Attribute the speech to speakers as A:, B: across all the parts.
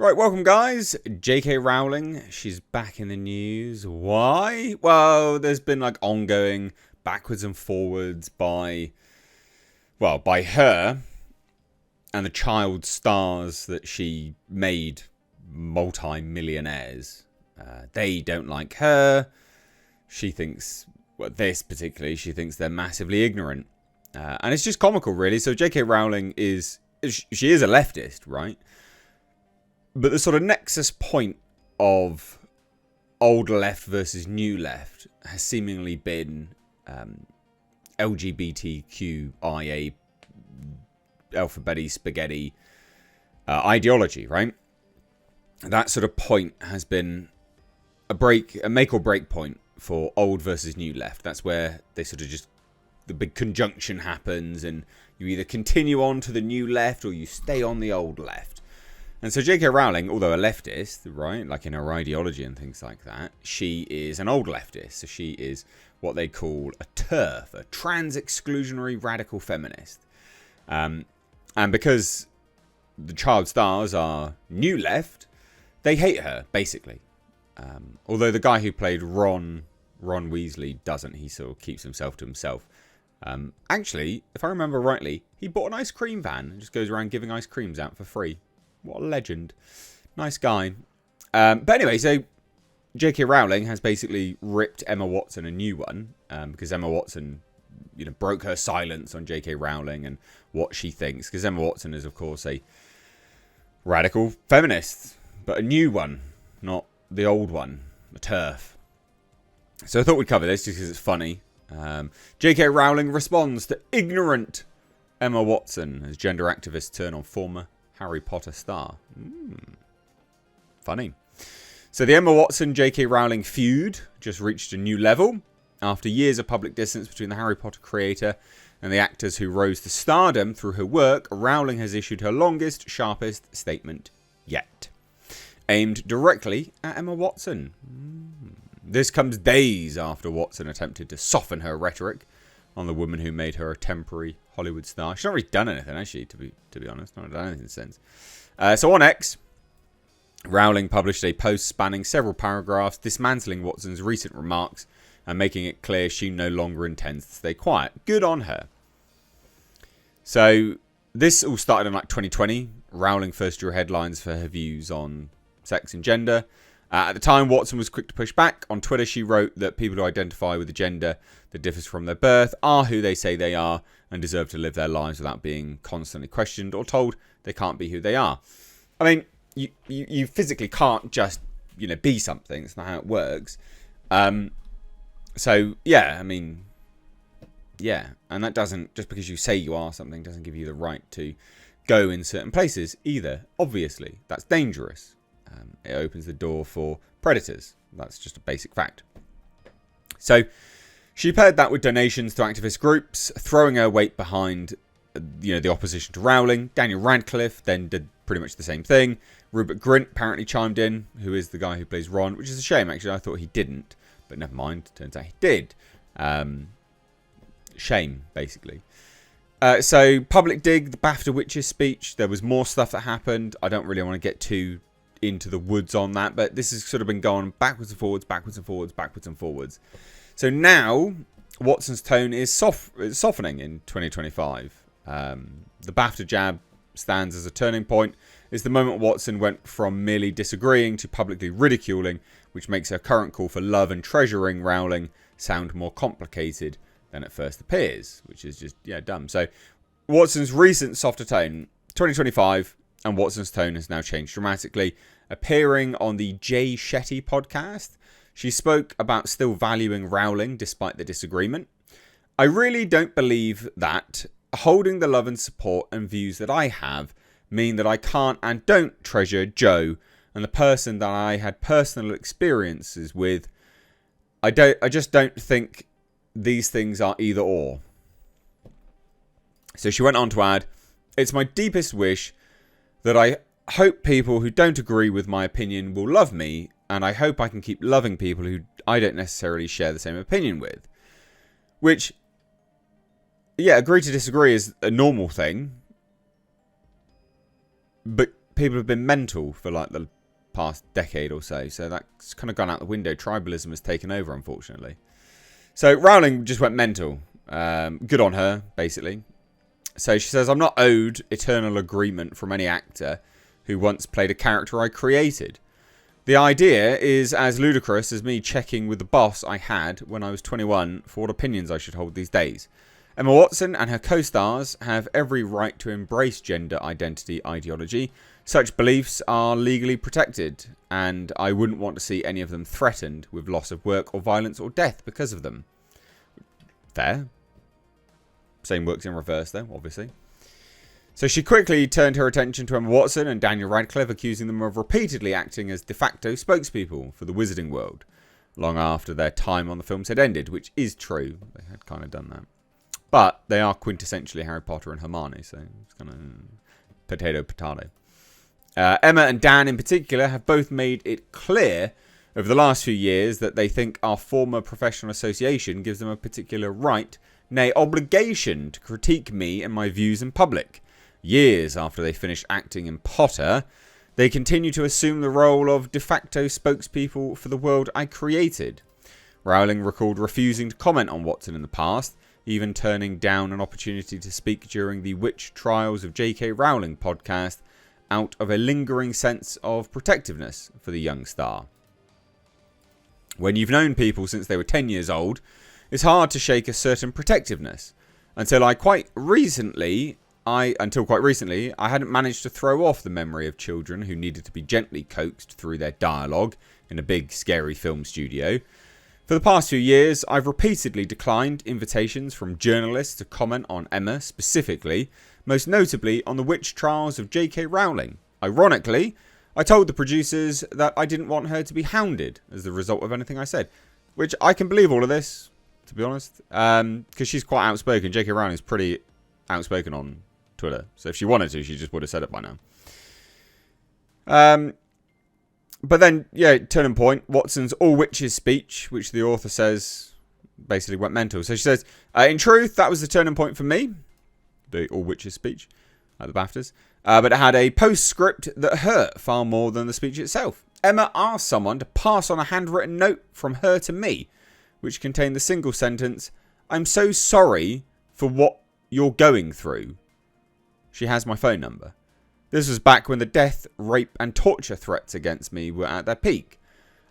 A: Right, welcome guys. J.K. Rowling, she's back in the news. Why? Well, there's been like ongoing backwards and forwards by her and the child stars that she made multi-millionaires. They don't like her. She thinks, she thinks they're massively ignorant. And it's just comical, really. So J.K. Rowling she is a leftist, right? But the sort of nexus point of old left versus new left has seemingly been LGBTQIA alphabety spaghetti ideology, right? That sort of point has been a make or break point for old versus new left. That's where they sort of the big conjunction happens and you either continue on to the new left or you stay on the old left. And so J.K. Rowling, although a leftist, right, like in her ideology and things like that, she is an old leftist. So she is what they call a TERF, a trans-exclusionary radical feminist. And because the child stars are new left, they hate her, basically. Although the guy who played Ron Weasley doesn't. He sort of keeps himself to himself. Actually, if I remember rightly, he bought an ice cream van and just goes around giving ice creams out for free. What a legend. Nice guy. But anyway, so J.K. Rowling has basically ripped Emma Watson a new one because Emma Watson, broke her silence on J.K. Rowling and what she thinks. Because Emma Watson is, of course, a radical feminist, but a new one, not the old one, the TERF. So I thought we'd cover this just because it's funny. J.K. Rowling responds to ignorant Emma Watson as gender activists turn on former Harry Potter star. Funny. So the Emma Watson J.K. Rowling feud just reached a new level after years of public distance between the Harry Potter creator and the actors who rose to stardom through her work. Rowling has issued her longest, sharpest statement yet, aimed directly at Emma Watson. This comes days after Watson attempted to soften her rhetoric on the woman who made her a temporary Hollywood star. She's not really done anything, actually, to be honest. Not done anything since. So on X, Rowling published a post spanning several paragraphs dismantling Watson's recent remarks and making it clear she no longer intends to stay quiet. Good on her. So this all started in 2020. Rowling first drew headlines for her views on sex and gender. At the time, Watson was quick to push back. On Twitter, she wrote that people who identify with a gender that differs from their birth are who they say they are and deserve to live their lives without being constantly questioned or told they can't be who they are. I mean, you physically can't just, be something. It's not how it works. So, yeah, I mean, yeah. And that doesn't, just because you say you are something, doesn't give you the right to go in certain places either. Obviously, that's dangerous. It opens the door for predators. That's just a basic fact. So she paired that with donations to activist groups, throwing her weight behind, the opposition to Rowling. Daniel Radcliffe then did pretty much the same thing. Rupert Grint apparently chimed in, who is the guy who plays Ron, which is a shame, actually. I thought he didn't, but never mind. Turns out he did. Shame, basically. So Public Dig, the BAFTA Witches speech. There was more stuff that happened. I don't really want to get too into the woods on that, but this has sort of been going backwards and forwards, backwards and forwards, backwards and forwards. So now Watson's tone is softening in 2025. The BAFTA jab stands as a turning point. It's the moment Watson went from merely disagreeing to publicly ridiculing, which makes her current call for love and treasuring Rowling sound more complicated than it first appears, which is just, dumb. So Watson's recent softer tone, 2025, and Watson's tone has now changed dramatically. Appearing on the Jay Shetty podcast, she spoke about still valuing Rowling despite the disagreement. I really don't believe that holding the love and support and views that I have mean that I can't and don't treasure Joe and the person that I had personal experiences with. I just don't think these things are either or. So she went on to add, it's my deepest wish that I hope people who don't agree with my opinion will love me, and I hope I can keep loving people who I don't necessarily share the same opinion with. Which, agree to disagree is a normal thing. But people have been mental for like the past decade or so. So that's kind of gone out the window. Tribalism has taken over, unfortunately. So Rowling just went mental. Good on her, basically. So she says, I'm not owed eternal agreement from any actor who once played a character I created. The idea is as ludicrous as me checking with the boss I had when I was 21 for what opinions I should hold these days. Emma Watson and her co-stars have every right to embrace gender identity ideology. Such beliefs are legally protected, and I wouldn't want to see any of them threatened with loss of work or violence or death because of them. Fair. Same works in reverse, though, obviously. So she quickly turned her attention to Emma Watson and Daniel Radcliffe, accusing them of repeatedly acting as de facto spokespeople for the wizarding world, long after their time on the films had ended, which is true. They had kind of done that. But they are quintessentially Harry Potter and Hermione, so it's kind of potato. Emma and Dan in particular have both made it clear over the last few years that they think our former professional association gives them a particular right, nay obligation, to critique me and my views in public. Years after they finished acting in Potter, they continue to assume the role of de facto spokespeople for the world I created. Rowling recalled refusing to comment on Watson in the past, even turning down an opportunity to speak during the Witch Trials of J.K. Rowling podcast out of a lingering sense of protectiveness for the young star. When you've known people since they were 10 years old, it's hard to shake a certain protectiveness. Until quite recently, I hadn't managed to throw off the memory of children who needed to be gently coaxed through their dialogue in a big, scary film studio. For the past few years, I've repeatedly declined invitations from journalists to comment on Emma specifically, most notably on the witch trials of J.K. Rowling. Ironically, I told the producers that I didn't want her to be hounded as the result of anything I said, which I can believe all of this, to be honest, because she's quite outspoken. J.K. Rowling is pretty outspoken on Twitter, so if she wanted to, she just would have said it by now. But then, yeah, turning point, Watson's All Witches speech, which the author says basically went mental. So she says, in truth, that was the turning point for me, the All Witches speech at the BAFTAs. But it had a postscript that hurt far more than the speech itself. Emma asked someone to pass on a handwritten note from her to me, which contained the single sentence, I'm so sorry for what you're going through. She has my phone number. This was back when the death, rape and torture threats against me were at their peak.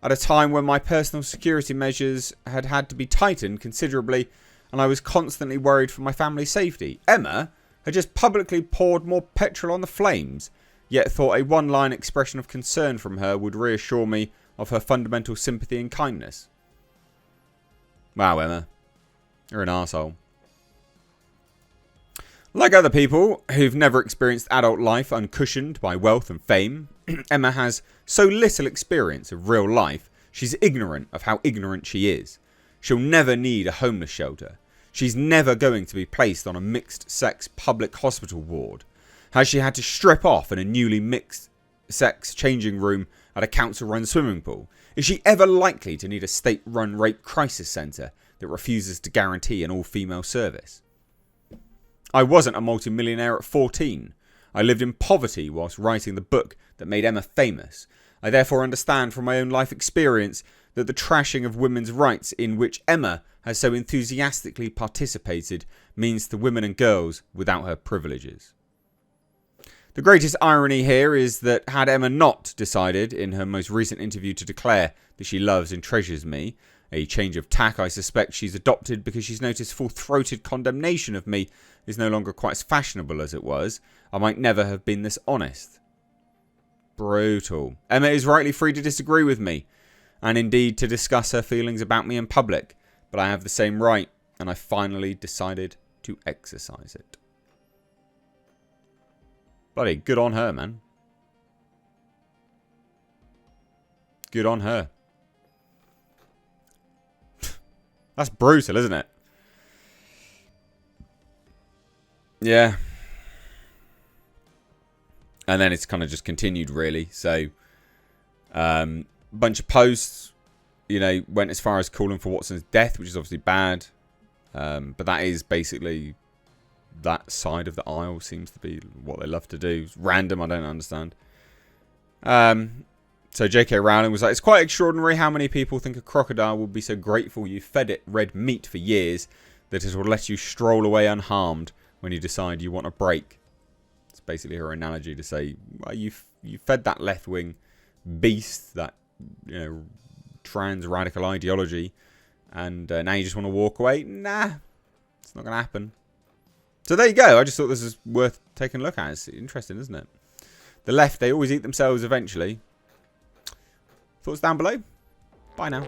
A: At a time when my personal security measures had had to be tightened considerably and I was constantly worried for my family's safety. Emma had just publicly poured more petrol on the flames, yet thought a one-line expression of concern from her would reassure me of her fundamental sympathy and kindness. Wow, Emma. You're an arsehole. Like other people who've never experienced adult life uncushioned by wealth and fame, Emma has so little experience of real life, she's ignorant of how ignorant she is. She'll never need a homeless shelter. She's never going to be placed on a mixed-sex public hospital ward. Has she had to strip off in a newly mixed-sex changing room at a council-run swimming pool? Is she ever likely to need a state-run rape crisis centre that refuses to guarantee an all-female service? I wasn't a multimillionaire at 14. I lived in poverty whilst writing the book that made Emma famous. I therefore understand from my own life experience that the trashing of women's rights in which Emma has so enthusiastically participated means to women and girls without her privileges. The greatest irony here is that had Emma not decided in her most recent interview to declare that she loves and treasures me, a change of tack I suspect she's adopted because she's noticed full-throated condemnation of me is no longer quite as fashionable as it was, I might never have been this honest. Brutal. Emma is rightly free to disagree with me, and indeed to discuss her feelings about me in public, but I have the same right, and I finally decided to exercise it. Bloody good on her, man. Good on her. That's brutal, isn't it? Yeah. And then it's kind of just continued, really. So, bunch of posts, went as far as calling for Watson's death, which is obviously bad. But that is basically that side of the aisle seems to be what they love to do. It's random, I don't understand. So J.K. Rowling was like, it's quite extraordinary how many people think a crocodile would be so grateful you fed it red meat for years that it will let you stroll away unharmed when you decide you want a break. It's basically her analogy to say, well, you fed that left-wing beast, that trans radical ideology, and now you just want to walk away? Nah, it's not going to happen. So there you go. I just thought this is worth taking a look at. It's interesting, isn't it? The left, they always eat themselves eventually. Thoughts down below. Bye now.